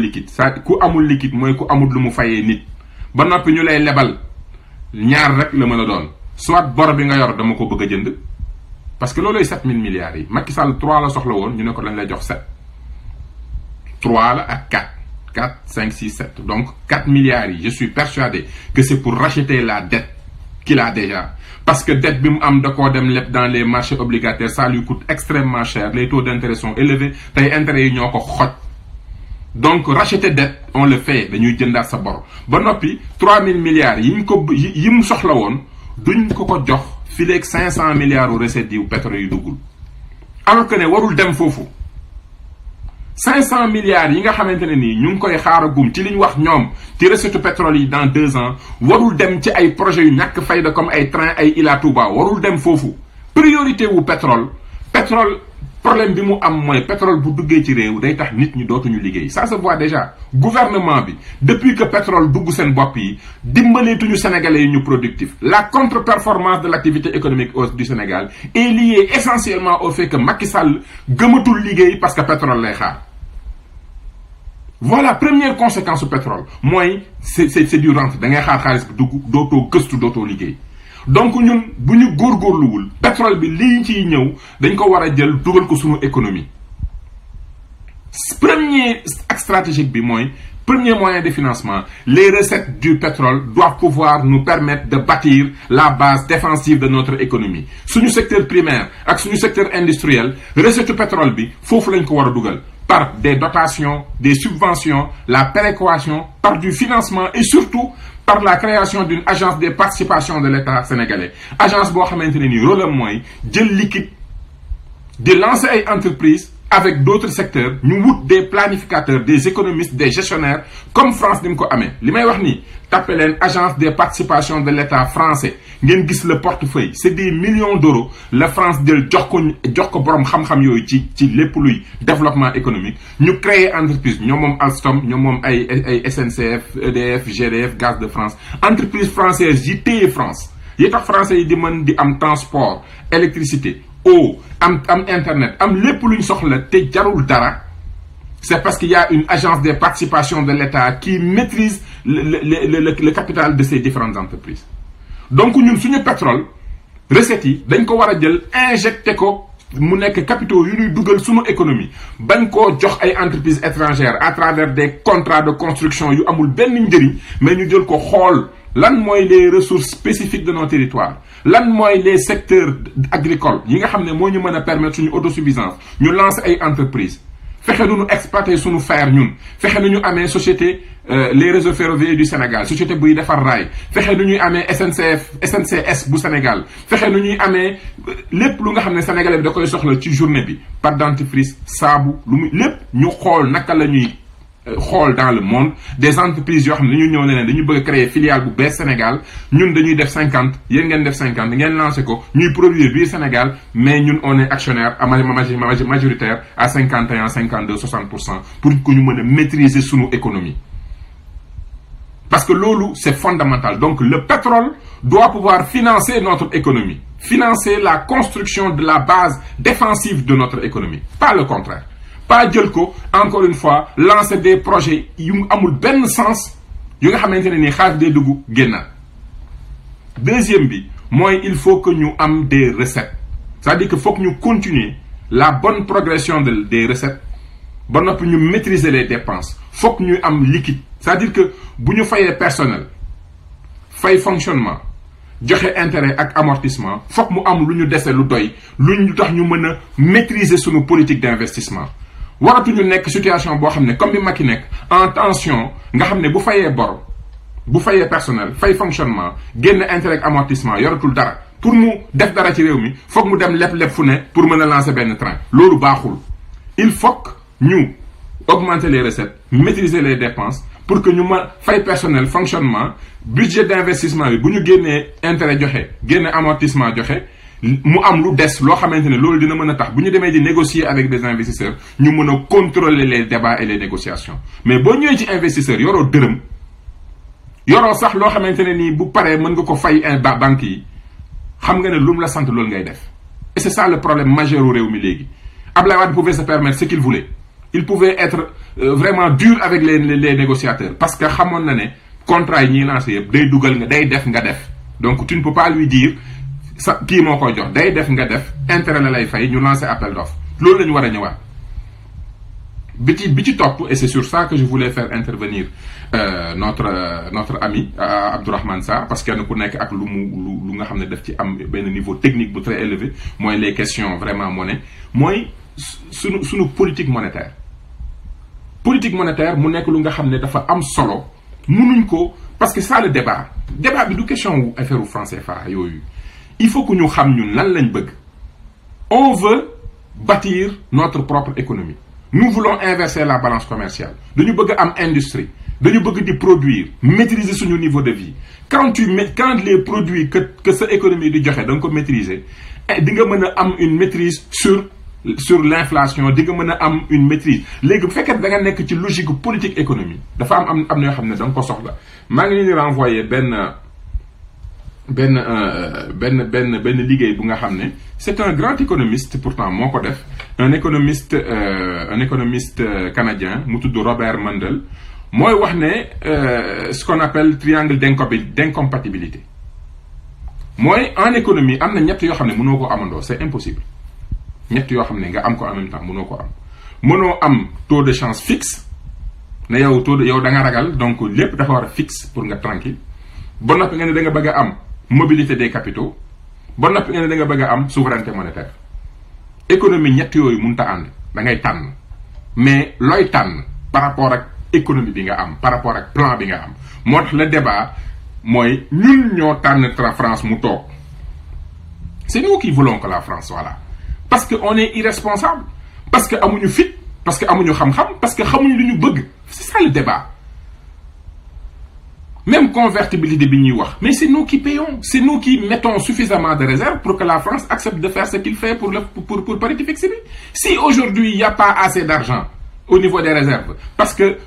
liquide ça ku amul liquide mooy ku amul lu mu fayee nit ba noppi ñu lay lebal ñaar rek la mën a doon soit bor bi nga yor dama ko bëgg a jënd parce que looluy 7000 milliards yi Macky Sall 3 la soxla woon ñu ne ko dañ lay jox 7 3 la ak 4 5 6 7 donc 4 milliards yi je suis persuadé que c'est pour racheter la dette qu'il a déjà parce que dette bi mu am da koo dem lépp dans les marchés obligataires ça lui coûte extrêmement cher les taux d'intérêt sont élevés tey intérêt yi ñoo ko xoj donc racheter dette on le fait dañuy jëndaat sa bor ba noppi 3000 milliards yi mu soxla woon duñ ko jox fileeg 500 milliards u recettes yu pétrole yu duggul alors que ne warul dem foofu 500 milliards yi nga xamante ne nii ñu ngi koy xaaragum ci li ñu wax ñoom ci recette pétrole yi dans 2 ans warul dem ci ay projets yu ñàkk fayda comme ay train ay Ila Touba warul dem foofu priorité wu pétrole problème bi mu am mooy pétrole bu duggee ci réew day tax nit ñi dootuñu liggéey ça se voit déjà gouvernement bi depuis que pétrole dugg seen bopp yi dimbaleetuñu sénégalais yi ñu productif la contre-performance de l'activité économique du Sénégal est liée essentiellement au fait que Macky Sall gëmatul liggéey parce que pétrole lay xaar voilà première conséquence su pétrole mooy c'est du rente da ngay xaar xaalis bi dugg dootoo gëstu dootoo liggéey donc ñun bu ñu góorgóorluwul pétrole bi lii ciy ñëw dañ ko war a jël dugal ko suñu économie premier axe stratégique bi mooy premier moyen de financement les recettes du pétrole doivent pouvoir nous permettre de bâtir la base défensive de notre économie suñu secteur primaire ak suñu secteur industriel recette pétrole bi foofu lañ ko war a dugal par des dotations des subventions la péréquation par du financement et surtout par la création d'une agence des participations de l'État sénégalais agence boo xamante ne nii rôle am mooy jël liquide di lancer ay entreprises avec d'autres secteurs ñu wut des planificateurs des économistes des gestionnaires comme France ni mu ko amee li may wax nii tapé leen agence des participations de l'État français ngeen gis le portefeuille c'est des millions d'euros la France jël jox ko borom xam-xam yooyu ci lépp luy développement économique ñu créer entreprise ñoom moom Alstom ñoom moom ay SNCF EDF GDF Gaz de France entreprise française yi téye France yi tax français yi di mën di am transport électricité eau am internet am lépp luñ soxla te jarul dara c'est parce qu'il y a une agence des participations de l'État qui maîtrise le capital de ces différentes entreprises donc ñun suñu pétrole recettes yi dañ ko war a jël injecté ko mu nekk capitaux yu ñuy dugal suñu économie bañ koo jox ay entreprises étrangères à travers des contrats de construction yu amul benn njëriñ mais ñu jël ko xool lan mooy les ressources spécifiques de nos territoires lan mooy les secteurs agricoles yi nga xam ne moo ñu mën a permettre suñu autosuffisance ñu lancer ay entreprises fexe nu ñu exploiter suñu fer ñun fexe nu ñu amee société les réseaux ferroviaires du Sénégal société buy defar raay fexe nu ñuy amee SNCS bu Sénégal fexe nu ñuy amee lépp lu nga xam ne sénégalais bi da koy soxla ci journée bi pâte dentifrice saabu lu muy lépp ñu xool naka la ñuy xool dans le monde des entreprises yoo xam ne dañu ñëw ne leen dañu bëgg a créer filiale bu bees Sénégal ñun dañuy def 50 yéen ngeen def 50 ngeen lancé ko ñuy produire biir Sénégal mais ñun on est actionnaire majoritaire à 51 52 60% pour que ñu mën a maîtriser sunu économie parce que loolu c'est fondamental donc le pétrole doit pouvoir financer notre économie financer la construction de la base défensive de notre économie pas le contraire pas jël ko encore une fois lancer des projets yu amul benn sens yu nga xamante ne nii xaalis day dugg génnaat deuxième bi mooy il faut que ñu am des recettes c'est-à-dire que faut que ñu continuer la bonne progression des recettes ba noppi ñu maîtriser les dépenses faut que ñu am liquide c'est-à-dire que bu ñu fayee personnel fay fonctionnement joxe intérêt ak amortissement faut que mu am lu ñu dese lu doy lu ñu tax ñu mën a maîtriser sunu politique d'investissement waratuñu nekk situation boo xam ne comme bi Macky nekk en tension nga xam ne bu fayee bor bu fayee personnel fay fonctionnement génn intérêt ak amortissement yoratul dara pour mu def dara ci réew mi foog mu dem leb fu ne pour mën a lancer benn train loolu baaxul il faut que ñu augmenter les recettes maîtriser les dépenses pour que ñu ma fay personnel fonctionnement budget d'investissement bi bu ñu génnee intérêt joxe génne amortissement joxe mu am lu des loo xamante ne loolu dina mën a tax bu ñu demee di négocier avec des investisseurs ñu mën a contrôler les débats et les négociations mais boo ñëwee ci investisseurs yoroo dërëm yoroo sax loo xamante ne nii bu paree mën nga ko fay banque yi xam nga ne lu mu la sant loolu ngay def et c'est ça le problème majeur u réew mi léegi Abdoulaye Wade pouvait se permettre ce qu'il voulait il pouvait être vraiment dur avec les négociateurs parce que xamoon na ne contrat yi ñuy lancé yëpp day dugal nga day def nga def donc tu ne peux pas lui dire sa kii moo koy jox day def nga def intérêt la lay fay ñu lancer appel d'offre loolu la ñu war a ñëwaat bi ci topp et c'est sur ça que je voulais faire intervenir notre ami Abdourahmane Sarr parce que kenn ku nekk ak lu nga xam ne daf ci am benn niveau technique bu très élevé mooy les questions vraiment monnaie mooy suñu politique monétaire mu nekk lu nga xam ne dafa am solo mënuñ ko parce que ça le débat bi du question wu affaire u franc CFA yooyu il faut que ñu xam ñun lan lañ bëgg on veut bâtir notre propre économie nous voulons inverser la balance commerciale dañu bëgg am industrie dañu bëgg di produire maîtriser suñu niveau de vie quand les produits que sa économie di joxe da nga ko maîtriser di nga mën a am une maîtrise sur l'inflation di nga mën a am une maîtrise léegi bu fekkee da nga nekk ci logique politique économie dafa am na yoo xam ne da nga ko soxla maa ngi leen di renvoyer benn liggéey bu nga xam ne c'est un grand économiste pourtant moo ko def un économiste canadien mu tudd Robert Mundell mooy wax ne ce qu'on appelle triangle d'incompatibilité mooy en économie am na ñett yoo xam ne mënoo ko amandoo c'est impossible ñett yoo xam ne nga am ko en même temps mënoo ko am mënoo am taux de change fixe ne yow da nga ragal donc lépp dafa war a fixe pour nga tranquille ba noppi nga ne da nga bëgg a am mobilité des capitaux ba noppi nga ne da nga bëgg a am souveraineté monétaire économie ñett yooyu mënut a ànd da ngay tànn mais looy tànn par rapport ak économie bi nga am par rapport ak plan bi nga am moo tax le débat mooy ñun ñoo tànn France mu toog c'est nous qui voulons que la France soit là parce que on est irresponsable parce que amuñu fit parce que amuñu xam-xam parce que xamuñu lu ñu bëgg c'est ça le débat même convertibilité bi ñuy wax mais c'est nous qui payons c'est nous qui mettons suffisamment de réserves pour que la France accepte de faire ce qu'il fait pour parité fixe bi si aujourd'hui il y a pas assez d'argent au niveau des réserves parce que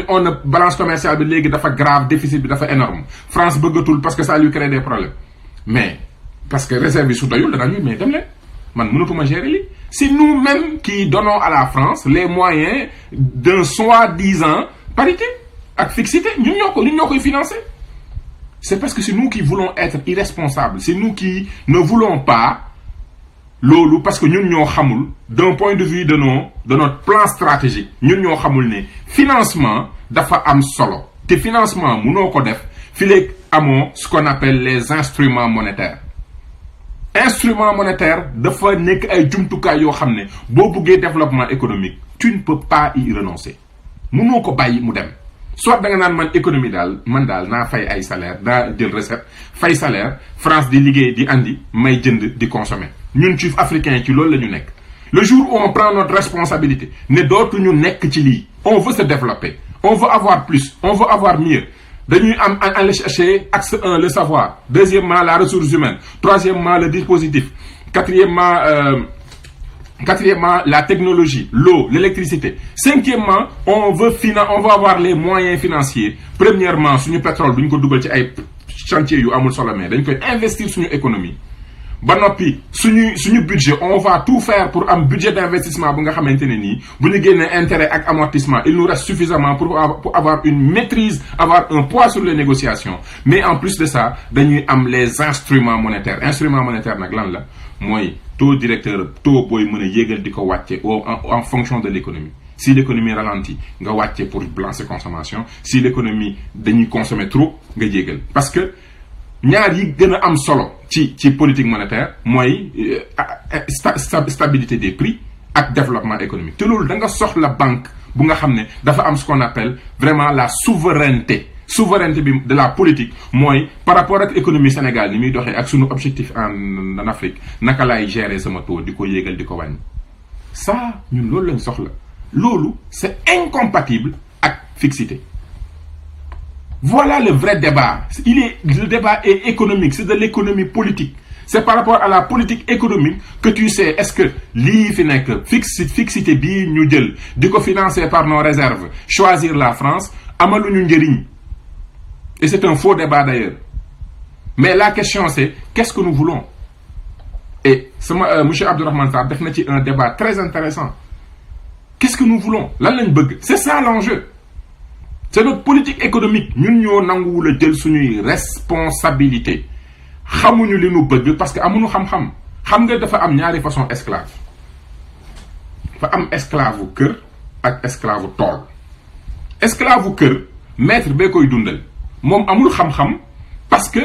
on a balance commerciale bi léegi dafa grave déficit bi dafa énorme France bëggatul parce que ça lui crée des problèmes mais parce que réserve bi su doyul danañu mais dem leen man mënatuma gérer li c'est nous-mêmes qui donnons à la France les moyens d'un soi-disant parité ak fixité ñun ñoo koy financer c'est parce que c'est nous qui voulons être irresponsables c'est nous qui ne voulons pas loolu parce que ñun ñoo xamul d'un point de vue de notre plan stratégique ñun ñoo xamul ne financement dafa am solo te financement mënoo ko def fileeg amoo ce qu'on appelle les instruments monétaires dafa nekk ay jumtukaay yoo xam ne boo buggee développement économique tu ne peux pas y renoncer mënoo ko bàyyi mu dem soit da nga naan man économie man daal naa fay ay salaire naa jël recette fay salaire France di liggéey di andi may jënd di consommer ñun ci africain ci loolu la ñu nekk le jour où on prend notre responsabilité ne dootuñu nekk ci lii on veut se développer on veut avoir plus on veut avoir mieux dañuy am aller chercher axe 1 le savoir deuxièmement la ressource humaine troisièmement le dispositif quatrièmement la technologie l'eau l'électricité cinquièmement on veut avoir les moyens financiers premièrement suñu pétrole duñ ko dugal ci ay chantier yu amul solo mais dañ koy investir suñu économie ba noppi suñu budget on va tout faire pour am budget d'investissement bu nga xamante ne nii bu ñu génnee intérêt ak amortissement il nous reste suffisamment pour avoir une maîtrise avoir un poids sur les négociations mais en plus de ça dañuy am les instruments monétaires nag lan la mooy taux directeur taux booy mën a yéegal di ko wàcce en fonction de l'économie si l'économie ralentit nga wàcce pour balancer consommation si l'économie dañuy consommer trop nga yéegal parce que ñaar yi gën a am solo ci politique monétaire mooy stabilité des prix ak développement économique te loolu da nga soxla banque bu nga xam ne dafa am ce qu'on appelle vraiment la souveraineté bi de la politique mooy par rapport ak économie Sénégal ni muy doxee ak sunu objectif en Afrique naka laay gérer sama taux di ko yéegal di ko wàññi ça ñun loolu lañ soxla loolu c'est incompatible ak fixité. Voilà le vrai débat. Le débat est économique, c'est de l'économie politique. C'est par rapport à la politique économique que tu sais, est-ce que lii fi nekk fixité bii ñu jël di ko financer par nos réserves choisir la France amaluñu njëriñ. Et c'est un faux débat d'ailleurs. Mais la question c'est qu'est-ce que nous voulons? Et monsieur Abdourahmane Sarr def na ci un débat très intéressant Qu'est-ce que nous voulons? Lan lañ bëgg? C'est ça l'enjeu. C'est notre politique économique. Ñun ñoo nanguwul a jël suñuy responsabilité. Xamuñu li ñu bëgg parce que amuñu xam-xam. Xam nga dafa am ñaari façon esclave. Dafa am esclave u kër ak esclave u tool. Esclave u kër maître bee koy dundal. Moom amul xam-xam parce que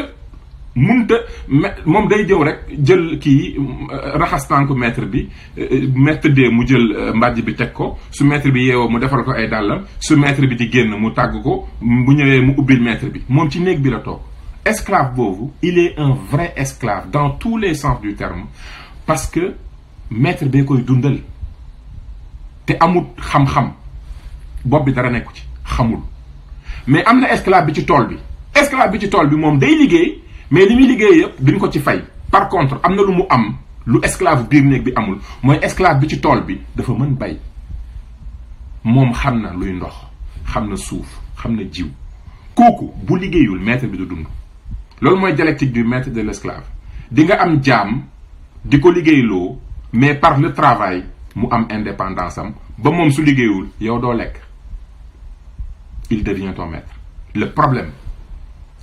munta moom day jëw rek jël kii raxas tànku maître bi maître de mu jël mbàjj bi teg ko su maître bi yeewoo mu defal ko ay dàllam su maître bi di génn mu tàgg ko bu ñëwee mu ubbil maître bi moom ci néeg bi la toog. Esclave boobu il est un vrai esclave dans tous les sens du terme parce que maître bee koy dundal te amul xam-xam bopp bi dara nekku ci xamul. Mais am na esclave bi ci tool bi esclave bi ci tool bi moom day liggéey mais li muy liggéey yëpp duñ ko ci fay. Par contre am na lu mu am lu esclave biir néeg bi amul mooy esclave bi ci tool bi dafa mën bay moom xam na luy ndox xam na suuf xam na jiw kooku bu liggéeyul maître bi du dund. Loolu mooy dialectique du maître de l'esclave. Di nga am jaam di ko liggéeyloo mais par le travail mu am indépendance am ba moom su liggéeyul yow doo lekk. Il devient ton maître. Le problème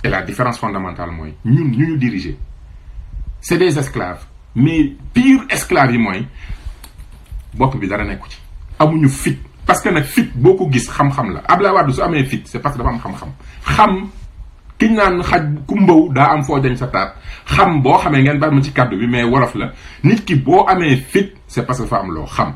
et la différence fondamentale mooy ñun ñu diriger c'est des esclaves mais pire esclaves yi mooy bopp bi dara nekku ci amuñu fit parce que nag fit boo ko gis xam-xam la Abdoulaye Wade su amee fit c'est parce que dafa am xam-xam xam kiñ naan xaj ku mbaw daa am foo dañ sa taat xam boo xamee ngeen bari ma ci kàddu bi mais wolof la nit ki boo amee fit c'est parce que dafa am loo xam.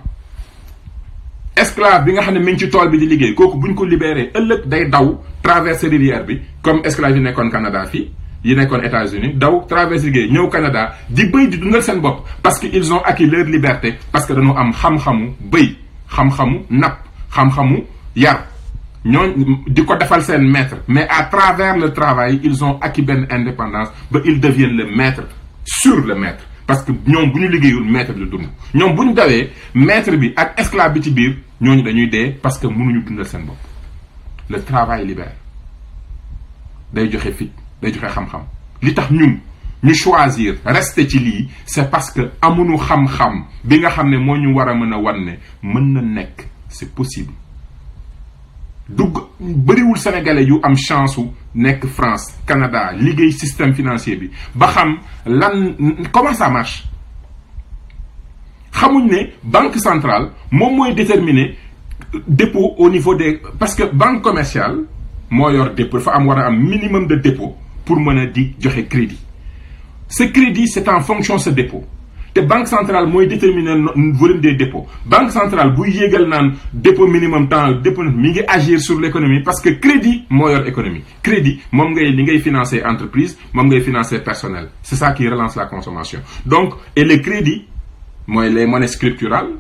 Esclave bi nga xam ne mi ngi ci tool bi di liggéey kooku buñ ko libéré ëllëg day daw traverser rivière bi comme esclave yi nekkoon Canada fii yi nekkoon États-Unis daw traverser liggéey ñëw Canada di bëy di dundal seen bopp parce que ils ont acquis leur liberté parce que dañoo am xam-xamu bëy xam-xamu napp xam-xamu yar ñooñ di ko defal seen maître mais à travers le travail ils ont acquis benn indépendance ba ils deviennent le maître sur le maître. Parce que ñoom bu ñu liggéeyul maître bi dund ñoom bu ñu dawee maître bi ak esclave bi ci biir ñooñu dañuy dee parce que mënuñu dundal seen bopp. Le travail libère day joxe fit day joxe xam-xam li tax ñun ñu choisir rester ci lii c'est parce que amuñu xam-xam bi nga xam ne moo ñu war a mën a wan ne mën na nekk c'est possible. dugg bëriwul sénégalais yu am chance u nekk France Canada liggéey système financier bi ba xam lan comment ça marche xamuñ ne banque centrale moom mooy déterminer dépôt au niveau des parce que banque commerciale moo yor dépôt dafa am war a am minimum de dépôt pour mën a di joxe crédit ce crédit c'est en fonction ce dépôt te banque centrale mooy déterminer volume des dépôts banque centrale buy yéegal naan dépôt minimum temps dépôt mi ngi agir sur l'économie parce que crédit moo yor économie crédit moom ngay li ngay financer entreprise moom ngay financer personnel c'est ça qui relance la consommation donc et le crédit mooy les monnaies scripturales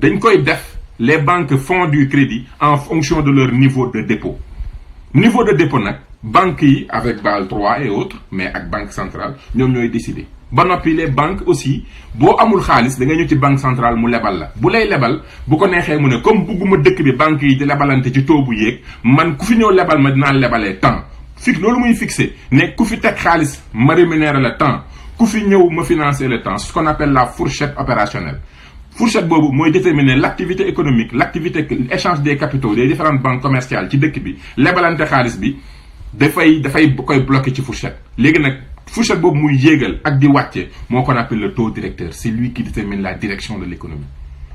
dañ koy def les banques font du crédit en fonction de leur niveau de dépôt nag banques yi avec Bâle 3 et autres mais ak banque centrale ñoom ñooy décider ba noppi les banques aussi boo amul xaalis da nga ñëw ci banque centrale mu lebal la bu lay lebal bu ko neexee mu ne comme bugguma dëkk bi banques yi di lebalante ci taux bu yéeg man ku fi ñëw lebal ma dinaa lebalee temps fix loolu muy fixé ne ku fi teg xaalis ma rémunérer le temps ku fi ñëw ma financer le temps ce qu'on appelle la fourchette opérationnelle fourchette boobu mooy déterminer l'activité économique l'activité échange des capitaux des différentes banques commerciales ci dëkk bi lebalante xaalis bi dafay koy bloquer ci fourchette léegi nag fourchette boobu muy yéegal ak di wàcce moo qu'on appelle le taux directeur c'est lui qui détermine la direction de l'économie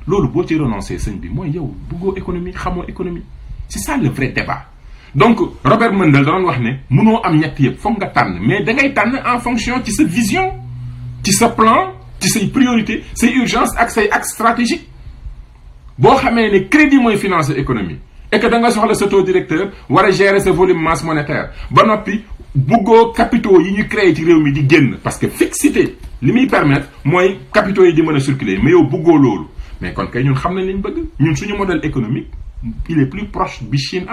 loolu boo ci renoncer sëñ bi mooy yow bëggoo économie xamoo économie c'est ça le vrai débat donc Robert Mundell da doon wax ne mënoo am ñett yëpp foog nga tànn mais da ngay tànn en fonction ci sa vision ci sa plan ci say priorité say urgence ak say axe stratégique boo xamee ne crédit mooy financer économie et que da nga soxla sa taux directeur war a gérer sa volume masse monétaire ba noppi buggoo capitaux yi ñu créé ci réew mi di génn parce que fixité li muy permettre mooy capitaux yi di mën a circuler mais yow buggoo loolu mais kon kay ñun xam nañ li ñu bëgg ñun suñu modèle économique il est plus proche bi Chine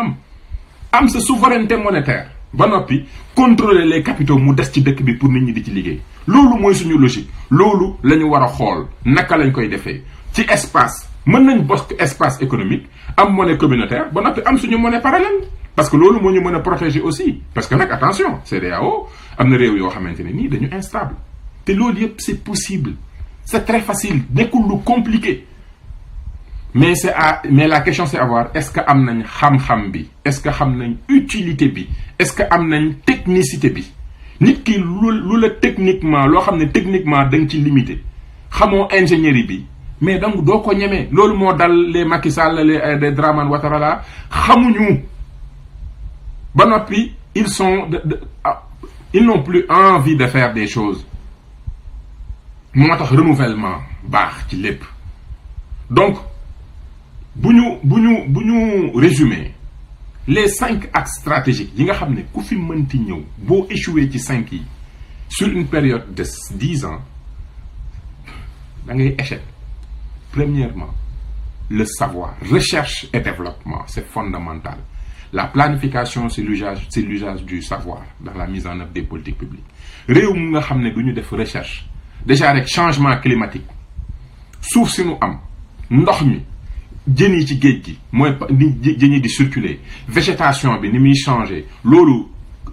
am sa souveraineté monétaire ba noppi contrôler les capitaux mu des ci dëkk bi pour nit ñi di ci liggéey loolu mooy suñu logique loolu la ñu war a xool naka lañ koy defee ci espace mën nañ bokk espace économique am monnaie communautaire ba noppi am suñu monnaie parallèle parce que loolu moo ñu mën a protéger aussi parce que nag attention CEDEAO am na réew yoo xamante ne nii dañu instable te loolu yëpp c'est possible c'est très facile nekkul lu compliqué mais mais la question c'est à voir, est-ce que am nañ xam-xam bi, est-ce que xam nañ utilité bi, est-ce que am nañ technicité bi. Nit ki lu la techniquement loo xam ne techniquement da nga ci limité xamoo ingénierie bi, mais donc doo ko ñemee. Loolu moo dal les Macky Sall les Dramane Ouattara la xamuñu ba noppi ils n'ont plus envie de faire des choses. moo tax renouvellement baax ci lépp. Donc bu ñu résumer les 5 axes stratégiques yi nga xam ne ku fi mënti ñëw boo échoué ci 5 yi sur une période de 10 ans da ngay échec. Premièrement, le savoir, recherche et développement, c'est fondamental. La planification, c'est l'usage du savoir dans la mise en œuvre des politiques publiques. Réew mu nga xam ne du ñu def recherche déjà rek changement climatique suuf si nu am ndox mi jën yi ci géej gi mooy jën yi di circuler végétation bi ni muy changer loolu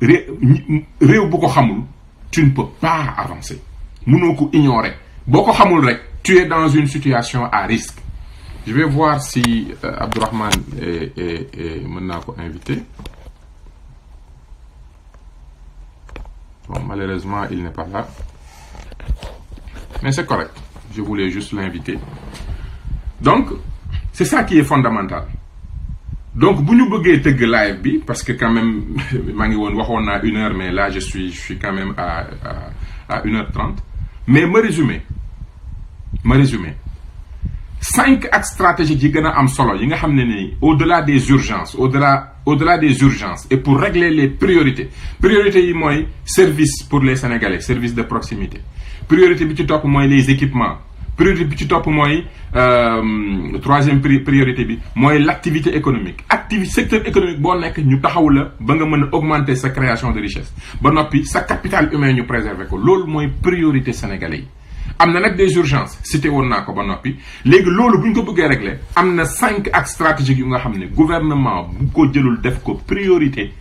réew bu ko xamul tu ne peux pas avancer mënoo ko ignorer boo ko xamul rek tu es dans une situation à risque. Je vais voir si Abdourahmane mën naa ko inviter. Bon, malheureusement il n'est pas là, mais c'est correct, je voulais juste l'inviter. Donc c'est ça qui est fondamental. Donc bu ñu bëggee tëgg live bi, parce que quand même maa ngi woon waxoon naa 1 heure, mais là je suis quand même à 1h30. Mais me résumer 5 axes stratégiques yi gën a am solo yi nga xam ne ni au-delà des urgences et pour régler les priorités yi mooy service pour les Sénégalais, service de proximité. Priorité bi ci topp mooy les équipements. Priorité bi ci topp mooy troisième priorité bi mooy l'activité économique. Secteur économique boo nekk ñu taxaw la ba nga mën a augmenter sa création de richesse ba noppi sa capital humain ñu préserver ko. Loolu mooy priorité sénégalais yi. am na nag des urgences cité woon naa ko ba noppi léegi loolu bu ñu ko bëggee régler am na 5 axes stratégiques yu nga xam ne gouvernement bu ko jëlul def ko priorité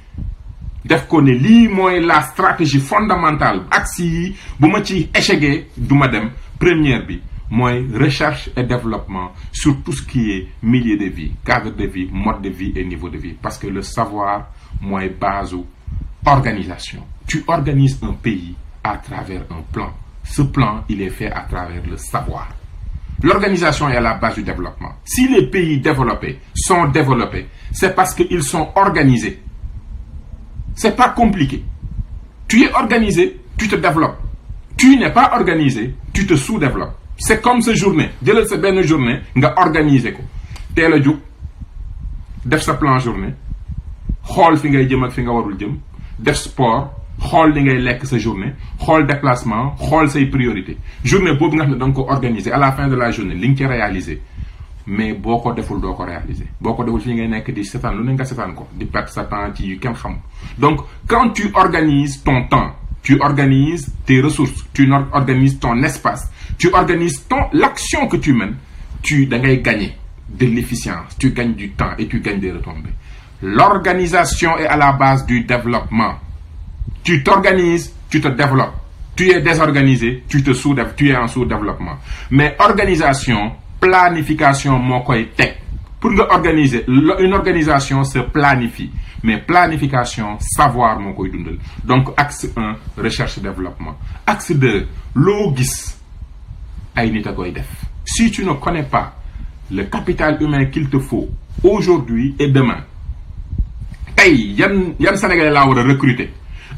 def ko ne lii mooy la stratégie fondamentale axes yi bu ma ci échecgee du ma dem. Première bi mooy recherche et développement sur tout ce qui est milieu de vie, cadre de vie, mode de vie et niveau de vie, parce que le savoir mooy base organisation. Tu organises un pays à travers un plan. Ce plan, il est fait à travers le savoir. L'organisation est à la base du développement. Si les pays développés sont développés, c'est parce qu'ils sont organisés. C'est pas compliqué. Tu es organisé, tu te développes. Tu n'es pas organisé, tu te sous-développes. C'est comme sa journée. Jëlal sa benn journée nga organiser ko. Teel a jóg def sa plan journée xool fi ngay jëm ak fi nga warul jëm def sport. xool li ngay lekk sa journée xool déplacement xool say priorité journée boobu nga xam ne da nga ko organiser à la fin de la journée li nga ci réaliser mais boo ko deful doo ko réaliser boo ko deful fii ngay nekk di seetaan lu ne nga seetaan ko di perdre sa temps ci yu kenn xam. Donc quand tu organises ton temps, tu organises tes ressources, tu organises ton espace, tu organises l'action que tu mènes, da ngay gagner de l'efficience, tu gagnes du temps et tu gagnes des retombées. L'organisation est à la base du développement. Tu t'organises, tu te développes. Tu es désorganisé, tu es en sous-développement. Mais organisation, planification moo koy teg. Pour nga organiser, une organisation se planifie. Mais planification, savoir moo koy dundal. Donc axe 1, recherche et développement. Axe 2, loo gis ay nit a koy def. Si tu ne connais pas le capital humain qu'il te faut aujourd'hui et demain, tey yan Sénégalais laa war a recruter.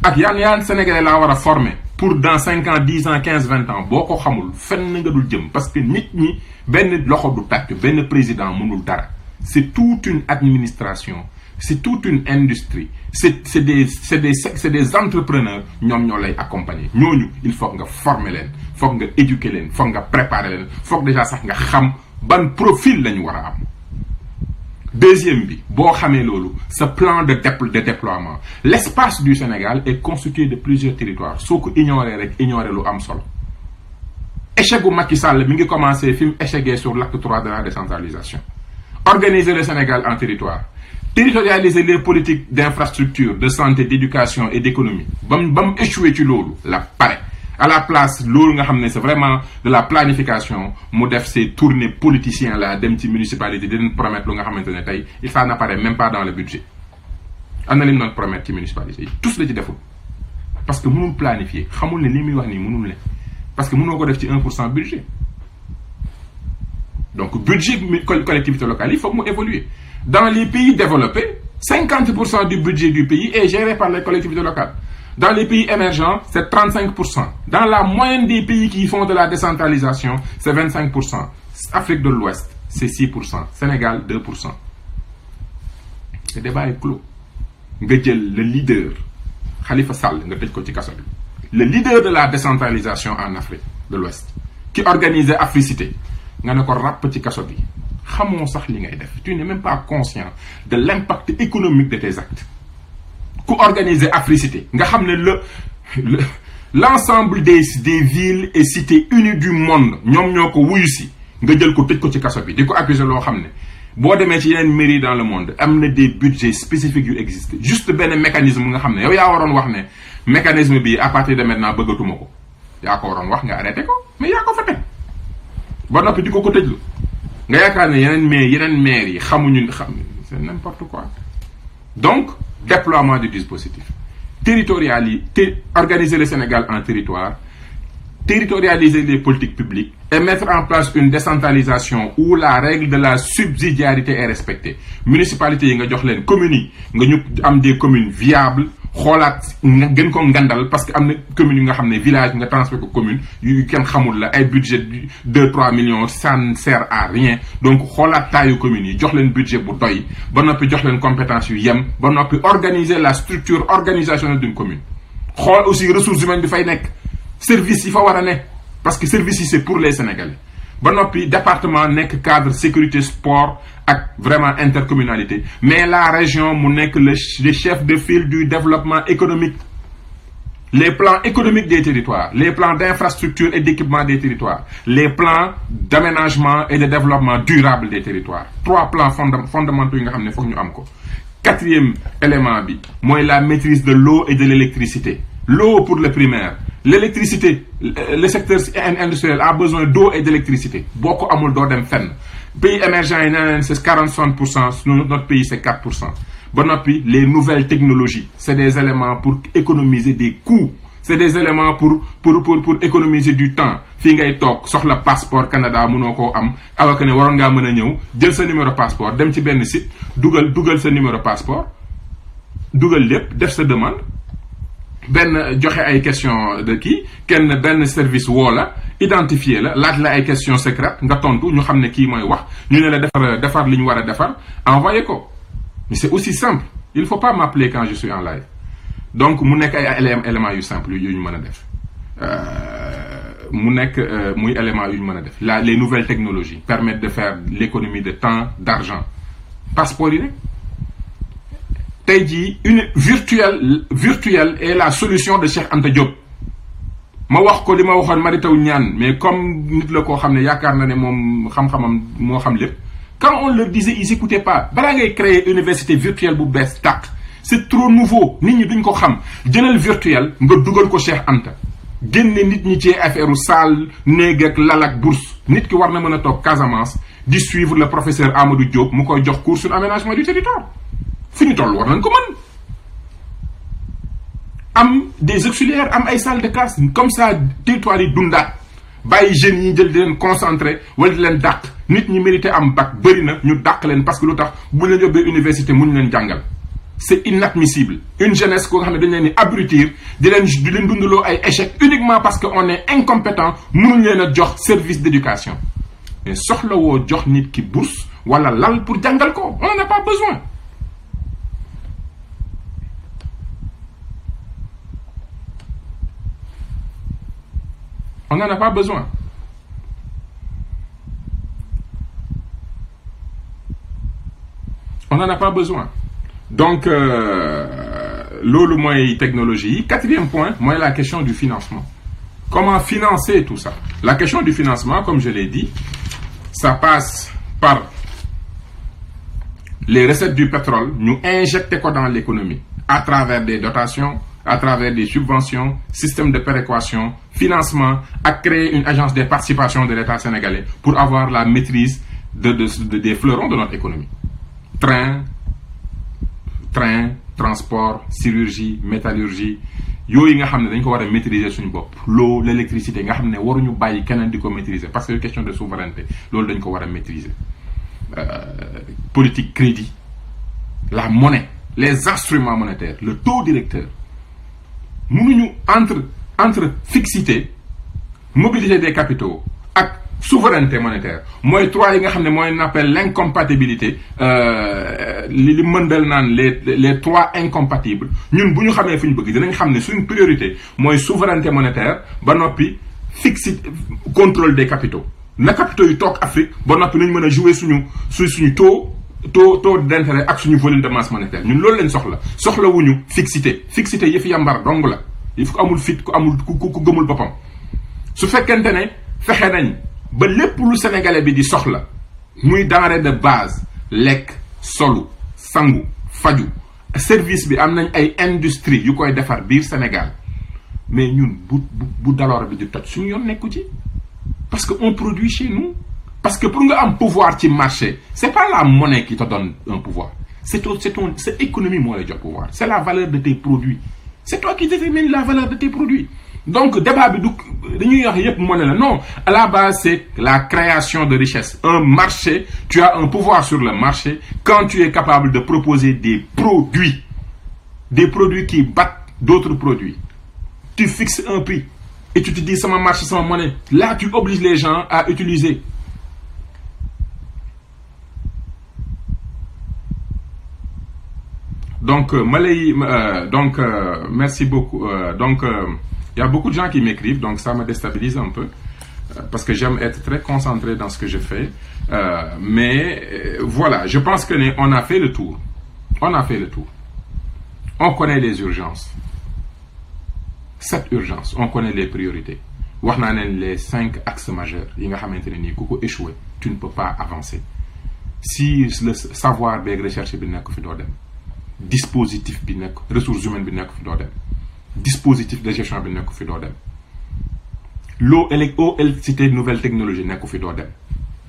ak yan Sénégalais laa war a former pour dans 5 ans 10 ans 15 20 ans boo ko xamul fenn nga dul jëm parce que nit ñi benn loxo du tàkk benn président mënul dara. C'est toute une administration, c'est toute une industrie, c'est des entrepreneurs ñoom ñoo lay accompagner ñooñu il faut nga former leen foog nga éduquer leen foog nga préparer leen foog déjà sax nga xam ban profil la ñu war a am. Deuxième bi boo xamee loolu ce plan de déploiement. L'espace du Sénégal est constitué de plusieurs territoires soo ko ignorer rek ignorer lu am solo. Échec gu Macky Sall mi ngi commencé fi mu échecgee sur l'acte 3 de la décentralisation. Organiser le Sénégal en territoire, territorialiser les politiques d'infrastructure, de santé, d'éducation et d'économie ba mu échoué ci loolu la pare À la place loolu nga xam ne c'est vraiment de la planification mu def ces tournées politiciens là dem ci municipalité di leen promettre lu nga xamante ne tey il ça n'apparaît même pas dans le budget am na li mu doon promettre ci municipalité yi tous la ci deful parce que mënul planifier xamul ne li muy wax nii mënul ne parce que mënoo ko def ci 1% budget donc budget collectivité locale il faut mu évoluer dans les pays développés 50% du budget du pays est géré par les collectivités locales. Dans les pays émergents, c'est 35%. Dans la moyenne des pays qui font de la décentralisation, c'est 25%. Afrique de l'Ouest, c'est 6%. Sénégal, 2%. Le débat est clos. Nga jël le leader, Khalifa Sall, nga tëj ko ci kaso bi. Le leader de la décentralisation en Afrique de l'Ouest, qui organisait Africité, nga ne ko ràpp ci kaso bi. Xamoo sax li ngay def. Tu n'es même pas conscient de l'impact économique de tes actes. Ku organiser Africité nga xam ne l'ensemble des villes et cités unies du monde ñoom ñoo ko wuyu si nga jël ko tëj ko ci kaso bi di ko accuser loo xam ne boo demee ci yeneen mairie dans le monde am na des budgets spécifiques yu existent juste benn mécanisme nga xam ne yow yaa waroon wax ne mécanisme bi à partir de maintenant bëggatuma ko yaa ko waroon wax nga arrêté ko mais yaa ko fa teg ba noppi di ko tëjlu nga yaakaar ne yeneen maires yi xamuñu c'est n'importe quoi. Donc déploiement du dispositif territorialité, organiser le Sénégal en territoire, territorialiser les politiques publiques et mettre en place une décentralisation où la règle de la subsidiarité est respectée. Municipalité yi nga jox leen communes yi nga ñu am des communes viables xoolaat nga gën ko ngandal parce que am na communes yi nga xam ne village nga transféré ko commune yu kenn xamul la ay budget 2-3 millions ça ne sert à rien donc xoolaat taayu communes yi jox leen budget bu doy ba noppi jox leen compétence yu yem ba noppi organiser la structure organisationnelle d'une commune xool aussi ressources humaines bi fay nekk service yi fa war a ne parce que service yi c'est pour les Sénégalais ba noppi département nekk cadre sécurité sport ak vraiment intercommunalité mais la région mu nekk le chef de file du développement économique les plans économiques des territoires les plans d'infrastructure et d'équipement des territoires les plans d'aménagement et de développement durable des territoires 3 plans fondamentaux yi nga xam ne foog ñu am ko 4e élément bi mooy la maîtrise de l'eau et de l'électricité l'eau pour le primaire l'électricité le secteur industriel a besoin d'eau et d'électricité boo ko amul doo dem fenn pays émergents yi nee c'est 40-60% notre pays c'est 4%. ba noppi les nouvelles technologies c'est des éléments pour économiser des coûts c'est des éléments pour économiser du temps fii ngay toog soxla passeport Canada mënoo koo am alors que ne waroon ngaa mën a ñëw jël sa numéro passeport dem ci benn site dugal sa numéro passeport dugal lépp def sa demande benn joxe ay question de kii kenn benn service woo la identifier la laaj la ay questions secrètes nga tontu ñu xam ne kii mooy wax ñu ne la defar li ñu war a defar envoyé ko mais c'est aussi simple il faut pas m'appeler quand je suis en live donc mu nekk ay éléments yu simple yu ñu mën a def mu nekk muy éléments yu ñu mën a def les nouvelles technologies permettent de faire l'économie de temps d'argent passeport yi rek tey jii une virtuelle est la solution de Cheikh Anta Diop ma wax ko li ma waxoon Mary Teuw Niane mais comme nit la koo xam ne yaakaar na ne moom xam-xamam moo xam lépp quand on leur disait ils écoutaient pas balaa ngay créer université virtuelle bu bees tàq c'est trop nouveau nit ñi duñ ko xam jëlal virtuel nga dugal ko Cheikh Anta génne nit ñi ci affaire u salle néeg ak lal ak bourse nit ki war na mën a toog Casamance di suivre le professeur Amadou Diop mu koy jox cours sur aménagement du territoire fi ñu toll war nañ ko mën am des auxiliaires am ay salles de classe comme ça territoire yi dundaat bàyyi jeunes yi jël di leen concentrer wala di leen dàq nit ñi mérité am bac bëri na ñu dàq leen parce que lu tax bu leen yóbbee université mun leen jàngal c'est inadmissible une jeunesse ko nga xam ne dañ leen di abrutir di leen dundaloo ay échec uniquement parce que on est incompétent mënuñ leen a jox service d'éducation mais soxlawoo jox nit ki bourse wala lal pour jàngal ko on n'en a pas besoin. On n'en a pas besoin. On n'en a pas besoin. Donc, loolu mooy technologie yi. 4e point mooy la question du financement. Comment financer tout ça? La question du financement, comme je l'ai dit, ça passe par les recettes du pétrole, ñu injecter ko dans l'économie à travers des dotations, à travers des subventions, systèmes de péréquation, financement, à créer une agence des participations de l'État sénégalais pour avoir la maîtrise des fleurons de notre économie. Train, transport, chirurgie, métallurgie, yooyu nga xam ne dañ ko war a maîtriser suñu bopp. L'eau, l'électricité nga xam ne waruñu bàyyi keneen di ko maîtriser parce que question de souveraineté loolu dañ ko war a maîtriser. Politique crédit, la monnaie, les instruments monétaires, le taux directeur. Mënuñu entre fixité, mobilité des capitaux ak souveraineté monétaire mooy trois yi nga xam ne mooy appelle l'incompatibilité li mëndal naan les trois incompatibles ñun bu ñu xamee fi ñu bëgg dinañ xam ne suñu priorité mooy souveraineté monétaire ba noppi fixité contrôle des capitaux na capitaux yi toog Afrique ba noppi nañ mën a jouer suñu taux d'intérêt ak suñu volume de masse monétaire ñun loolu lañ soxla wuñu fixité yëfi yambar dong la il faut amul fit ku amul ku gëmul boppam su fekkente ne fexe nañ ba lépp lu sénégalais bi di soxla muy denrée de base lekk solu sangu faju service bi am nañ ay industrie yu koy defar biir Sénégal mais ñun bu daloor bi di toj suñu yoon nekku ci parce que on produit chez nous parce que pour nga am pouvoir ci marché c'est pas la monnaie qui te donne un pouvoir c'est économie moo lay jox pouvoir c'est la valeur de tes produits c'est toi qui détermines la valeur de tes produits. Donc, débat, non, à la base, c'est la création de richesse. Un marché, tu as un pouvoir sur le marché quand tu es capable de proposer des produits qui battent d'autres produits. Tu fixes un prix et tu te dis, ça m'a marché, ça m'a monnaie. Là, tu obliges les gens à utiliser. Donc, merci beaucoup. Il y a beaucoup de gens qui m'écrivent, donc ça me déstabilise un peu, parce que j'aime être très concentré dans ce que je fais. Voilà, je pense qu'on a fait le tour. On connaît les urgences. 7 urgences, on connaît les priorités. Les 5 axes majeurs. Échoué, tu ne peux pas avancer. Si le savoir des recherches est dispositif, ressources humaines, dispositif de gestion bi nekk fi doo dem l'eau électricité nouvelle technologie nekk fi doo dem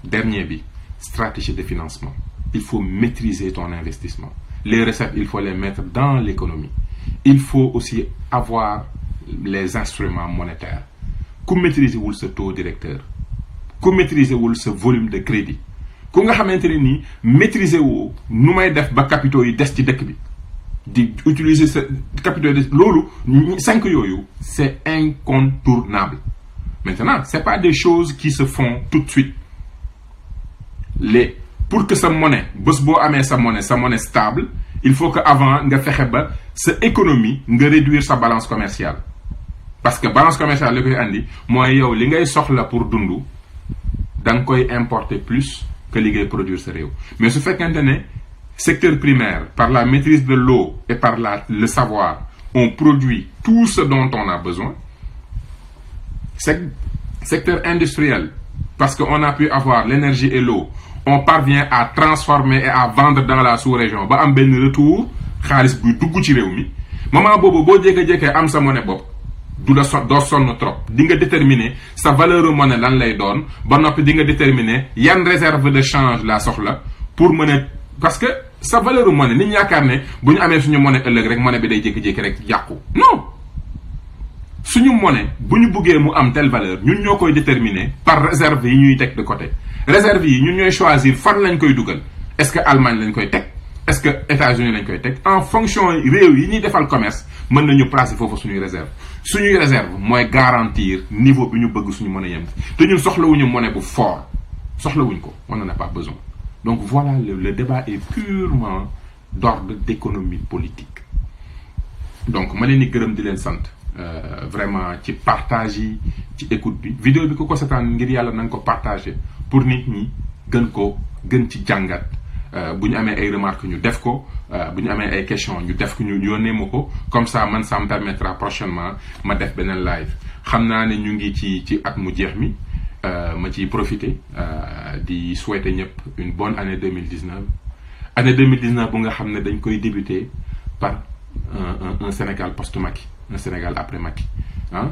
dernier bi stratégie de financement il faut maîtriser ton investissement les recettes il faut les mettre dans l'économie il faut aussi avoir les instruments monétaires ku maîtriser wul ce taux directeur ku maîtriser wul ce volume de crédit ku nga xamante ne nii maîtriser wu nu may def ba capitaux yi des ci dëkk bi d'utiliser ce capital de lolo 5 yoyo c'est incontournable. Maintenant c'est pas des choses qui se font tout de suite. Pour que sa monnaie sa monnaie stable il faut que avant nga fexé ba sa économie nga réduire sa balance commerciale parce que balance commerciale li koy andi moy yow li ngay soxla pour dundu dang koy importer plus que li ngay produire sa réew mais su fekkante ne secteur primaire, par la maîtrise de l'eau et par le savoir, on produit tout ce dont on a besoin. Secteur industriel, parce qu'on a pu avoir l'énergie et l'eau, on parvient à transformer et à vendre dans la sous-région. Ba am ben retour, xaliss bu dugg ci réew mi. Moment bobu bo jéké am sa monnaie bop, du la do sonn trop. Di nga déterminer sa valeur monnaie lan lay doon, ba nopi di nga déterminer yan réserve de change la soxla pour mener parce que sa valeur monnaie nit yaakaar ne bu ñu amee suñu monnaie ëllëg rek monnaie bi day jékki-jékki rek yàqu non suñu monnaie bu ñu buggee mu am telle valeur ñun ñoo koy déterminer par réserve yi ñuy teg de côté réserve yi ñun ñooy choisir fan lañ koy dugal est-ce que Allemagne lañ koy teg est-ce que États-Unis lañ koy teg en fonction réew yi ñuy defal commerce mën nañu placer foofu suñuy réserve mooy garantir niveau bi ñu bëgg suñu monnaie yem te ñun soxlawuñu monnaie bu fort soxlawuñ ko on n'en a pas besoin. Donc voilà, le débat est purement d'ordre d'économie politique. Donc, je suis gërëm di leen sant vraiment ci partage yi ci écoute bi vidéo bi ko seetaan ngir yàlla na nga ko partager pour nit ñi gën ci jàngat bu ñu amee ay remarques ñu def ko bu ñu amee ay questions ñu def ko ñu yónnee ma ko comme ça man ça me permettra prochainement ma def beneen live xam naa ne ñu ngi ci at mu jeex mi. Ma ciy profiter di souhaiter ñëpp une bonne année 2019 année 2019 bu nga xam ne dañ koy débuter par un Sénégal post-Macky, un Sénégal après Macky ah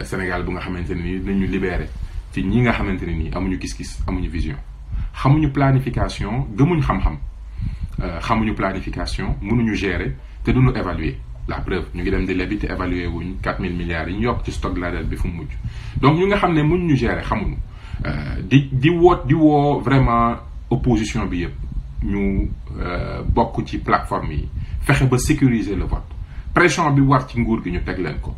Sénégal bu nga xamante ne nii dinañu libéré ci ñi nga xamante ne nii amuñu gis-gis amuñu vision xamuñu planification gëmuñ xam-xam xamuñu planification mënuñu gérer te duñu évaluer la preuve ñu ngi dem di lebi te évaluer wuñ 4000 milliards yi ñu yokk ci stock de la dette bi fu mu mujj donc ñu nga xam ne mënuñu gérer xamuñu di woo vraiment opposition bi yëpp ñu bokk ci plateforme yi fexe ba sécuriser le vote pression bi war ci nguur gi ñu teg leen ko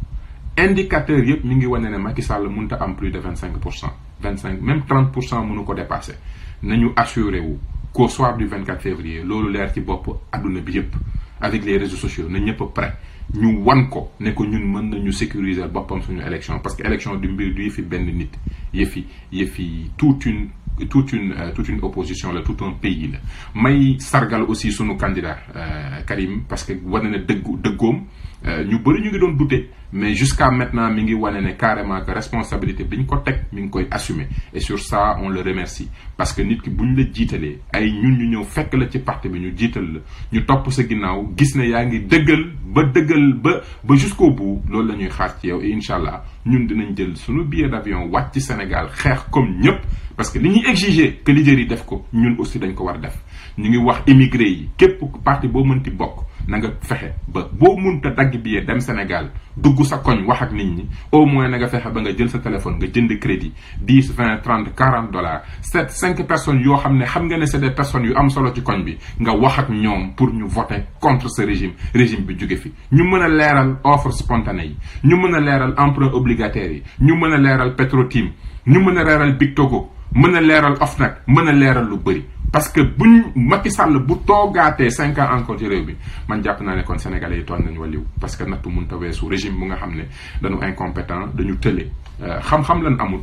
indicateur yëpp mi ngi wane ne Macky Sall mënut a am plus de 25%, 25 même 30% mënu ko dépasser nañu assuré wu qu'au soir du 24 février loolu leer ci bopp adduna bi yëpp avec les réseaux sociaux na ñëpp prêt ñu wan ko ne ko ñun mën nañu sécuriser boppam suñu élection parce que élection du mbir du yëfi benn nit yëfi toute une opposition la tout un pays la may sargal aussi sunu candidat Karim parce que wane na dëggoom ñu bëri ñu ngi doon douter mais jusqu'à maintenant mi ngi wane ne carrément que responsabilité bi ñu ko teg mi ngi koy assumer et sur ça on le remercie parce que nit ki bu ñu la jiitalee ay ñun ñu ñëw fekk la ci parti bi ñu jiital la ñu topp sa ginnaaw gis ne yaa ngi dëggal ba jusqu'au bout loolu la ñuy xaar ci yow et incha allah ñun dinañ jël suñu billet d'avion wàcc ci Sénégal xeex comme ñëpp parce que li ñuy exiger que leader yi def ko ñun aussi dañ ko war def ñu ngi wax immigré yi képp parti boo mënti bokk na nga fexe ba boo mënta dagg billet dem Sénégal dugg sa koñ wax ak nit ñi au moins na nga fexe ba nga jël sa téléphone nga jënd crédit 10 20 30 40 dollars 5 personnes yoo xam ne xam nga ne c'est des personnes yu am solo ci koñ bi nga wax ak ñoom pour ñu voter contre ce régime bi jóge fi ñu mën a leeral offre spontanée yi ñu mën a leeral emprunt obligataire yi ñu mën a leeral Petro-Tim ñu mën a leeral Big Togo mën a leeral OFNAC mën a leeral lu bëri parce que buñ Macky Sall bu toogaatee 5 ans encore ci réew bi man jàpp naa ne kon sénégalais yi tooñ nañu wàlliw parce que nattu mënta weesu régime bu nga xam ne dañu incompétent dañu tële xam-xam lañ amul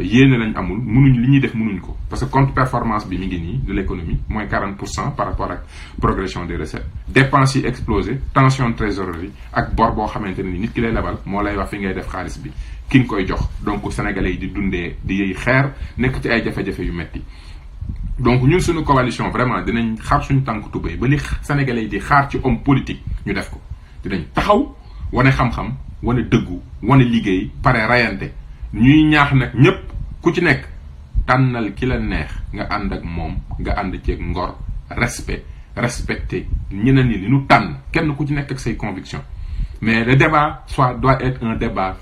yéene lañ amul mënuñ li ñuy def mënuñ ko parce que compte performance bi mi ngi nii de l'économie moins 40% par rapport ak progression des recettes dépenses yi explosé tension de trésorerie ak bor boo xamante ne ni nit ki lay lebal moo lay wax fi ngay def xaalis bi ki nga koy jox donc sénégalais yi di dundee di yëy xeer nekk ci ay jafe-jafe yu metti donc ñun suñu coalition vraiment dinañ xaar suñu tànk tubéy ba li sénégalais yi di xaar ci homme politique ñu def ko dinañ taxaw wane xam-xam wane dëggu wane liggéey pare rayante ñuy ñaax nag ñépp ku ci nekk tànnal ki la neex nga ànd ak moom nga ànd ceeg ngor respecté ñeneen ñi li ñu tànn kenn ku ci nekk ak say convictions mais le débat doit être un débat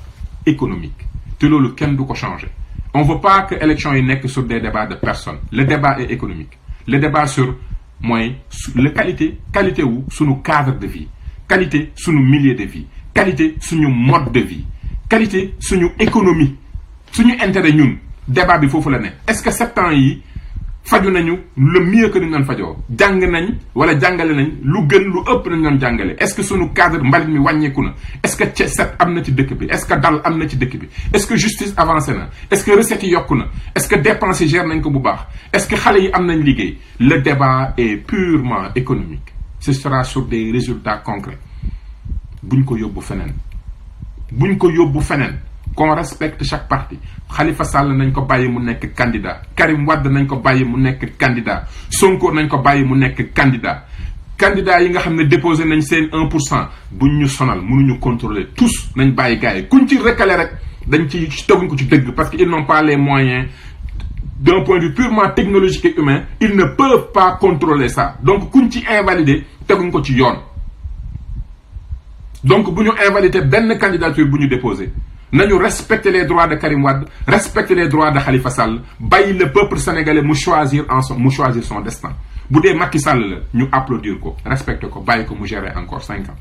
économique te loolu kenn du ko changer. On ne veut pas que l'élection yi nekk sur des débats de personnes. Le débat est économique. Le débat sur mooy la qualité wu suñu cadre de vie qualité suñu milieu de vie qualité suñu mode de vie qualité suñu économie suñu intérêt ñun débat bi foofu la ne est-ce que 7 ans yi faju nañu le mieux que ñu doon fajoo jàng nañ wala jàngale nañ lu gën lu ëpp nañ doon jàngale est-ce que suñu cadre mbalit mi wàññeeku na est-ce que set am na ci dëkk bi est-ce que dal am na ci dëkk bi est-ce que justice avancé na est-ce que recettes yi yokku na est-ce que dépenses yi gère nañ ko bu baax est-ce que xale yi am nañ liggéey le débat est purement économique ce sera sur des résultats concrets buñ ko yóbbu feneen qu'on respecte chaque parti Khalifa Sall nañ ko bàyyi mu nekk candidat Karim Wade nañ ko bàyyi mu nekk candidat Sonko nañ ko bàyyi mu nekk candidat yi nga xam ne déposé nañ seen 1% buñ ñu sonal mënuñu contrôler tous nañ bàyyi gars yi kuñ ci recalé rek dañ ci teguñ ko ci dëgg parce que ils n'ont pas les moyens d'un point de vue purement technologique et humain ils ne peuvent pas contrôler ça donc kuñ ci invalider teguñ ko ci yoon donc bu ñu invalider benn candidature bu ñu déposé nañu respecter les droits de Karim Wade respecter les droits de Khalifa Sall bàyyi le peuple sénégalais mu choisir son destin bu dee Macky Sall la ñu applaudir ko respecter ko bàyyi ko mu gérer encore 5 ans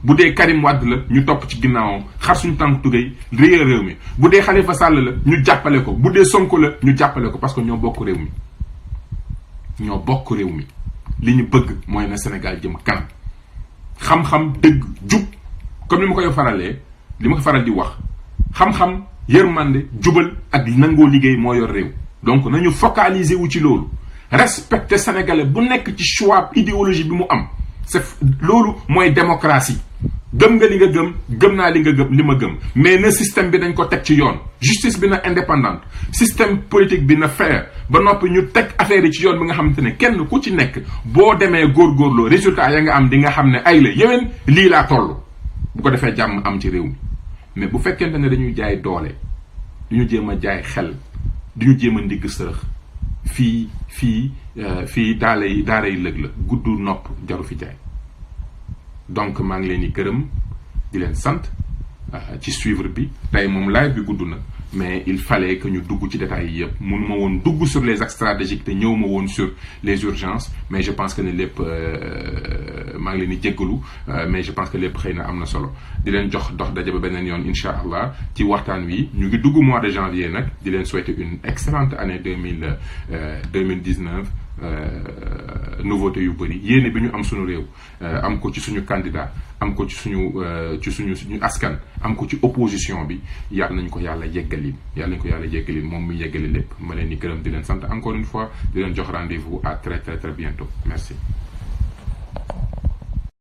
bu dee Karim Wade la ñu topp ci ginnaawam xar suñu tànk tugay réew mi bu dee Khalifa Sall la ñu jàppale ko bu dee Sonko la ñu jàppale ko parce que ñoo bokk réew mi li ñu bëgg mooy na Sénégal jëm kanam xam-xam dëgg jub comme li ma koy faral di wax xam-xam yërmande jubal ak nangoo liggéey moo yor réew donc nañu focaliser wu ci loolu respecter sénégalais bu nekk ci choix idéologie bi mu am c'est loolu mooy démocratie gëm nga li nga gëm naa li nga gëm li ma gëm mais na système bi dañ ko teg ci yoon justice bi na indépendante système politique bi na fair ba noppi ñu teg affaire yi ci yoon bi nga xamante ne kenn ku ci nekk boo demee góorgóorloo résultat ya nga am di nga xam ne ay la yéwén lii laa toll bu ko defee jàmm am ci réew mi mais bu fekkente ne dañuy jaay doole du ñu jéem a jaay xel du ñu jéem a ndigg sërëx fii daaray lëg la gudd nopp jaru fi jaay donc maa ngi leen di gërëm di leen sant ci suivre bi tey moom live bi gudd na mais il fallait que ñu dugg ci détails yi yëpp mënuma woon dugg sur les axes stratégiques te ñëw ma woon sur les urgences mais je pense que ne lépp maa ngi leen di jéggalu mais je pense que lépp xëy na am na solo di leen dox daje ba beneen yoon incha allah ci waxtaan wi ñu ngi dugg mois de janvier nag di leen souhaiter une excellente année 2019 nouveauté yu bëri yéene bi ñu am suñu réew am ko ci suñu candidat am ko ci suñu askan am ko ci opposition bi yàlla nañ ko yàlla yeggalin moom muy yeggali lépp ma leen di gërëm di leen sant encore une fois di leen jox rendez-vous à très très très bientôt merci